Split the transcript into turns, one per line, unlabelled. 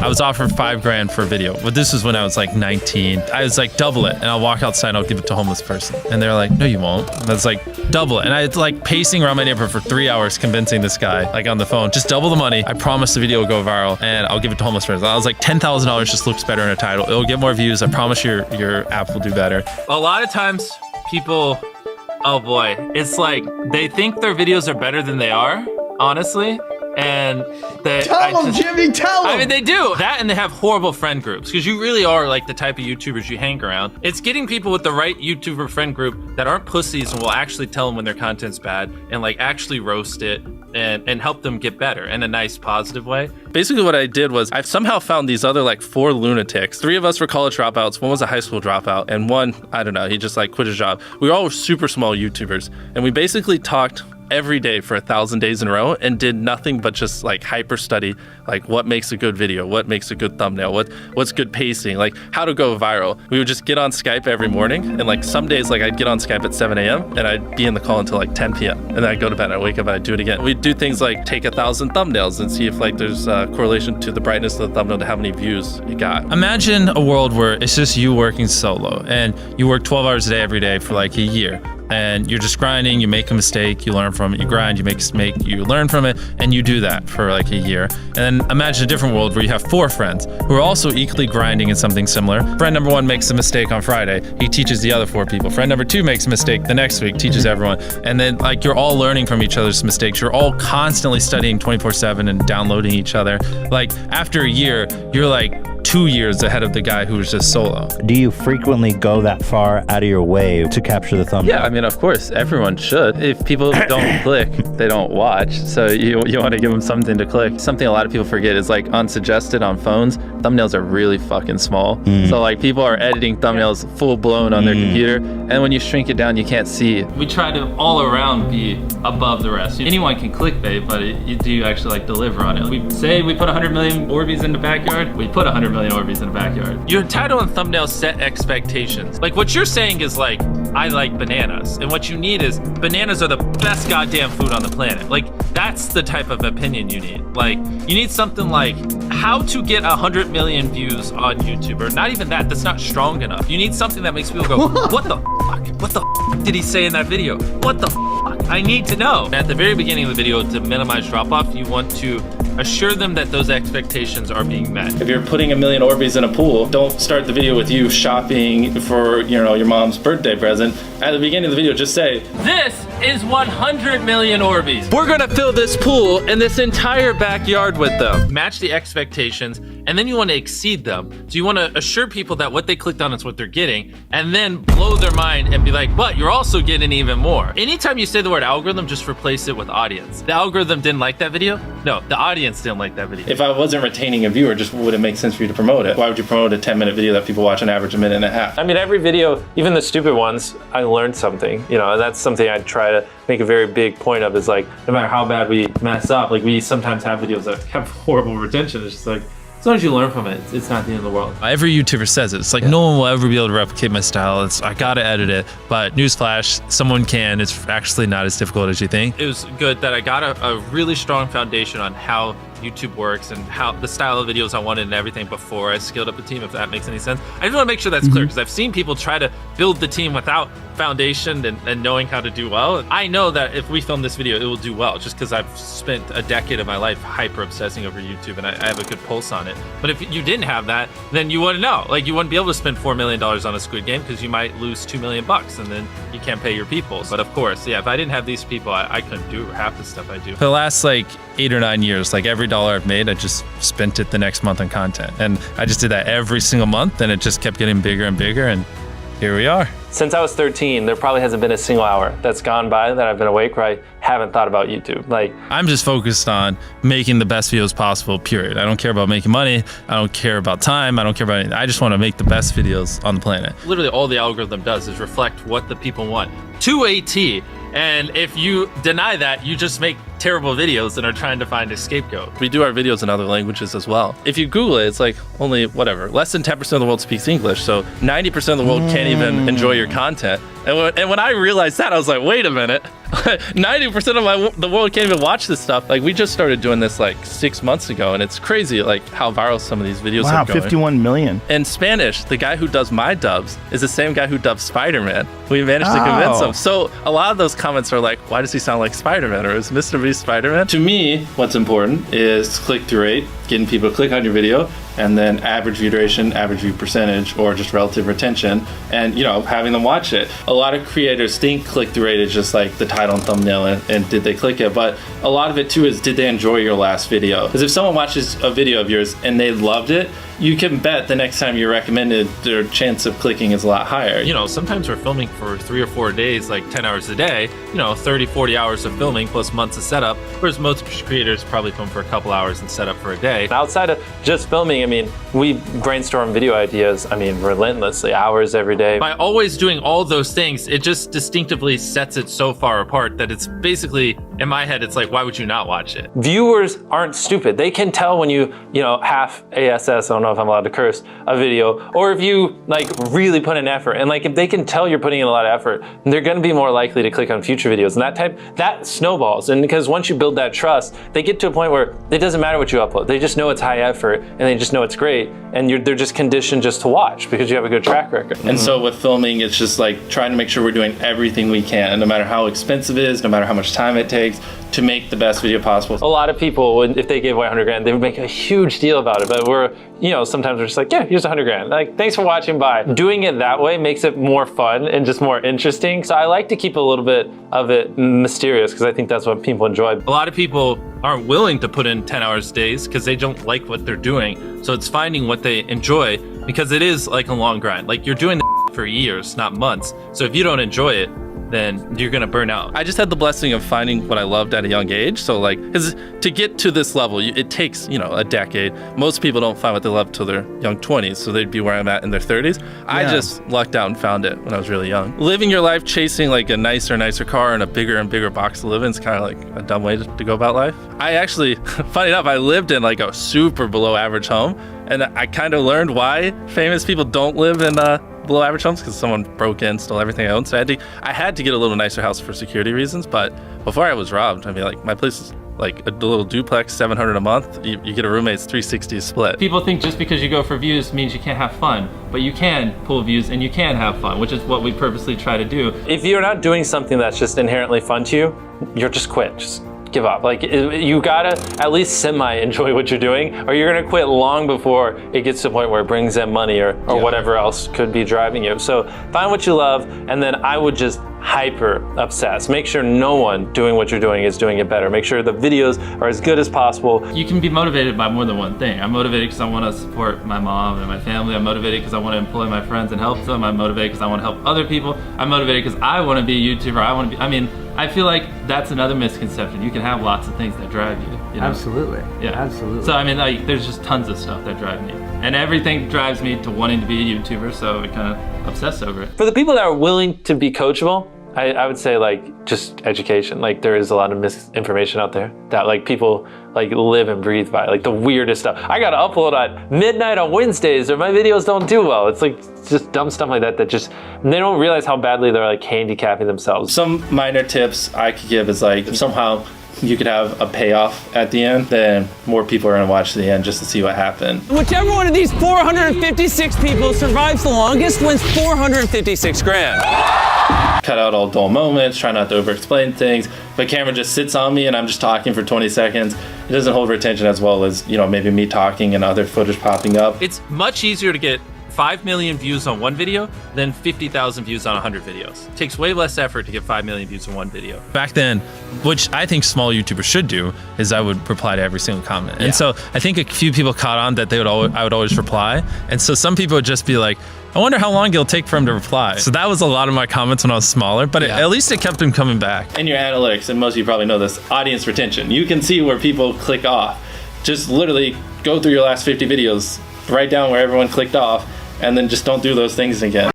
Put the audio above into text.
I was offered $5,000 for a video, but this was when I was like 19. I was like, double it, and I'll walk outside and I'll give it to a homeless person. And they're like, no, you won't. And I was like, double it. And I was like pacing around my neighborhood for 3 hours, convincing this guy, like on the phone, just double the money. I promise the video will go viral, and I'll give it to a homeless person. I was like, $10,000 just looks better in a title. It'll get more views. I promise your app will do better.
A lot of times people, oh boy, it's like they think their videos are better than they are, honestly. And
tell them, Jimmy, tell them.
I mean, they do that, and they have horrible friend groups, because you really are like the type of YouTubers you hang around. It's getting people with the right YouTuber friend group that aren't pussies and will actually tell them when their content's bad and like actually roast it and help them get better in a nice, positive way.
Basically what I did was I've somehow found these other like 4 lunatics. 3 of us were college dropouts, 1 was a high school dropout, and 1, I don't know, he just like quit his job. We were all super small YouTubers, and we basically talked every day for 1,000 days in a row and did nothing but just like hyper study, like what makes a good video, what makes a good thumbnail, what's good pacing, like how to go viral. We would just get on Skype every morning, and like some days like I'd get on Skype at 7 a.m. and I'd be in the call until like 10 p.m. and then I'd go to bed and I'd wake up and I'd do it again. We'd do things like take 1,000 thumbnails and see if like there's a correlation to the brightness of the thumbnail to how many views you got.
Imagine a world where it's just you working solo and you work 12 hours a day every day for like a year. And you're just grinding, you make a mistake, you learn from it, you grind, you make a mistake, you learn from it, and you do that for like a year. And then imagine a different world where you have 4 friends who are also equally grinding in something similar. Friend number 1 makes a mistake on Friday, he teaches the other 4 people. Friend number 2 makes a mistake the next week, teaches everyone. And then like you're all learning from each other's mistakes. You're all constantly studying 24/7 and downloading each other. Like after a year, you're like 2 years ahead of the guy who was just solo.
Do you frequently go that far out of your way to capture the thumbnail?
Yeah, I mean, of course, everyone should. If people don't click, they don't watch. So you want to give them something to click. Something a lot of people forget is like unsuggested on phones, thumbnails are really fucking small. So like people are editing thumbnails full blown on their computer, and when you shrink it down, you can't see it.
We try to all around be above the rest. Anyone can clickbait, but you do actually like deliver on it. We say we put 100 million Orbeez in the backyard, we put 100 million Orbeez in the backyard. Your title and thumbnail set expectations. Like what you're saying is like, I like bananas. And what you need is, bananas are the best goddamn food on the planet. Like that's the type of opinion you need. Like you need something like how to get 100 million views on YouTube, or not even that, that's not strong enough. You need something that makes people go, what the fuck? What the fuck did he say in that video? What the fuck? I need to know. At the very beginning of the video, to minimize drop-off, you want to assure them that those expectations are being met.
If you're putting 1 million Orbeez in a pool, don't start the video with you shopping for, you know, your mom's birthday present. At the beginning of the video, just say,
this is 100 million Orbeez. We're gonna fill this pool and this entire backyard with them. Match the expectations, and then you want to exceed them. So you want to assure people that what they clicked on is what they're getting, and then blow their mind and be like, but you're also getting even more. Anytime you say the word algorithm, just replace it with audience. The algorithm didn't like that video? No, the audience didn't like that video.
if I wasn't retaining a viewer, just would it make sense for you to promote it? Why would you promote a 10-minute video that people watch on average a minute and a half?
I mean, every video, even the stupid ones, I learned something, you know, and that's something I try to make a very big point of, is like, no matter how bad we mess up, like we sometimes have videos that have horrible retention. It's just like, as long as you learn from it, it's not the end of the world.
Every YouTuber says it. It's like, no one will ever be able to replicate my style. I gotta edit it. But newsflash, someone can. It's actually not as difficult as you think. It was good that I got a really strong foundation on how YouTube works and how the style of videos I wanted and everything before I scaled up the team, if that makes any sense. I just want to make sure that's clear, because I've seen people try to build the team without foundation and knowing how to do well. I know that if we film this video, it will do well, just because I've spent a decade of my life hyper obsessing over YouTube and I have a good pulse on it. But if you didn't have that, then you wouldn't know. Like, you wouldn't be able to spend $4 million on a Squid Game, because you might lose $2 million and then you can't pay your people. But of course, yeah, if I didn't have these people, I couldn't do half the stuff I do. For the last like 8 or 9 years, like every dollar I've made, I just spent it the next month on content. And I just did that every single month, and it just kept getting bigger and bigger, and here we are.
Since I was 13, there probably hasn't been a single hour that's gone by that I've been awake where I haven't thought about YouTube. Like,
I'm just focused on making the best videos possible, period. I don't care about making money. I don't care about time. I don't care about anything. I just want to make the best videos on the planet. Literally all the algorithm does is reflect what the people want to a T. And if you deny that, you just make terrible videos and are trying to find a scapegoat.
We do our videos in other languages as well. If you Google it, it's like only whatever, less than 10% of the world speaks English. So 90% of the world can't even enjoy your content. And when I realized that, I was like, wait a minute, 90% of the world can't even watch this stuff. Like, we just started doing this like 6 months ago, and it's crazy like how viral some of these videos
Wow,
are going.
51 million.
In Spanish, the guy who does my dubs is the same guy who dubbed Spider-Man. We managed to convince him. So a lot of those comments are like, why does he sound like Spider-Man? Or is Mrbeast Spider-Man? To me, what's important is click-through rate, getting people to click on your video, and then average view duration, average view percentage, or just relative retention, and having them watch it. A lot of creators think click-through rate is just like the title and thumbnail and did they click it, but a lot of it too is, did they enjoy your last video? Because if someone watches a video of yours and they loved it, you can bet the next time you're recommended, their chance of clicking is a lot higher.
Sometimes we're filming for 3 or 4 days, like 10 hours a day, 30, 40 hours of filming plus months of setup, whereas most creators probably film for a couple hours and set up for a day.
Outside of just filming, we brainstorm video ideas, relentlessly, hours every day.
By always doing all those things, it just distinctively sets it so far apart that it's basically, in my head, it's like, why would you not watch it?
Viewers aren't stupid. They can tell when you half ASS, I don't know if I'm allowed to curse, a video, or if you really put in effort. And if they can tell you're putting in a lot of effort, they're gonna be more likely to click on future videos. And that snowballs. And because once you build that trust, they get to a point where it doesn't matter what you upload. They just know it's high effort and they just know it's great. And they're just conditioned just to watch because you have a good track record.
And so with filming, it's just like trying to make sure we're doing everything we can, no matter how expensive it is, no matter how much time it takes, to make the best video possible.
A lot of people, if they gave away 100 grand, they would make a huge deal about it. But sometimes we're just like, yeah, here's 100 grand. Thanks for watching, bye. Doing it that way makes it more fun and just more interesting. So I like to keep a little bit of it mysterious because I think that's what people enjoy.
A lot of people aren't willing to put in 10 hours days because they don't like what they're doing. So it's finding what they enjoy, because it is like a long grind. You're doing for years, not months. So if you don't enjoy it, then you're gonna burn out. I just had the blessing of finding what I loved at a young age. So because to get to this level, it takes, a decade. Most people don't find what they love till their young 20s. So they'd be where I'm at in their 30s. Yeah. I just lucked out and found it when I was really young. Living your life chasing a nicer car and a bigger and bigger box to live in is kind of like a dumb way to go about life. I actually, funny enough, I lived in a super below average home. And I kind of learned why famous people don't live in below average homes, because someone broke in, stole everything I owned. So I had to get a little nicer house for security reasons. But before I was robbed, my place is a little duplex, $700 a month. You get a roommate's $360 split. People think just because you go for views means you can't have fun, but you can pull views and you can have fun, which is what we purposely try to do.
If you're not doing something that's just inherently fun to you, you're just quit. Just give up. You gotta at least semi-enjoy what you're doing, or you're gonna quit long before it gets to the point where it brings in money or whatever else could be driving you. So find what you love, and then I would just hyper obsess. Make sure no one doing what you're doing is doing it better. Make sure the videos are as good as possible.
You can be motivated by more than one thing. I'm motivated because I want to support my mom and my family. I'm motivated because I want to employ my friends and help them. I'm motivated because I want to help other people. I'm motivated because I want to be a YouTuber. I feel like that's another misconception. You can have lots of things that drive you.
Absolutely.
Yeah.
Absolutely.
So there's just tons of stuff that drive me. And everything drives me to wanting to be a YouTuber, so I kind of obsess over it.
For the people that are willing to be coachable, I would say just education. There is a lot of misinformation out there that people live and breathe by, the weirdest stuff. I gotta upload at midnight on Wednesdays or my videos don't do well. It's just dumb stuff like that they don't realize how badly they're handicapping themselves.
Some minor tips I could give is if somehow you could have a payoff at the end, then more people are gonna watch to the end just to see what happened.
Whichever one of these 456 people survives the longest wins 456 grand.
Cut out all dull moments, try not to over-explain things. If a camera just sits on me and I'm just talking for 20 seconds, it doesn't hold retention as well as, maybe me talking and other footage popping up.
It's much easier to get 5 million views on one video than 50,000 views on 100 videos. It takes way less effort to get 5 million views on one video.
Back then, which I think small YouTubers should do, is I would reply to every single comment. And so I think a few people caught on that I would always reply. And so some people would just be like, I wonder how long it'll take for him to reply. So that was a lot of my comments when I was smaller, but at least it kept him coming back.
In your analytics, and most of you probably know this, audience retention. You can see where people click off. Just literally go through your last 50 videos, write down where everyone clicked off, and then just don't do those things again.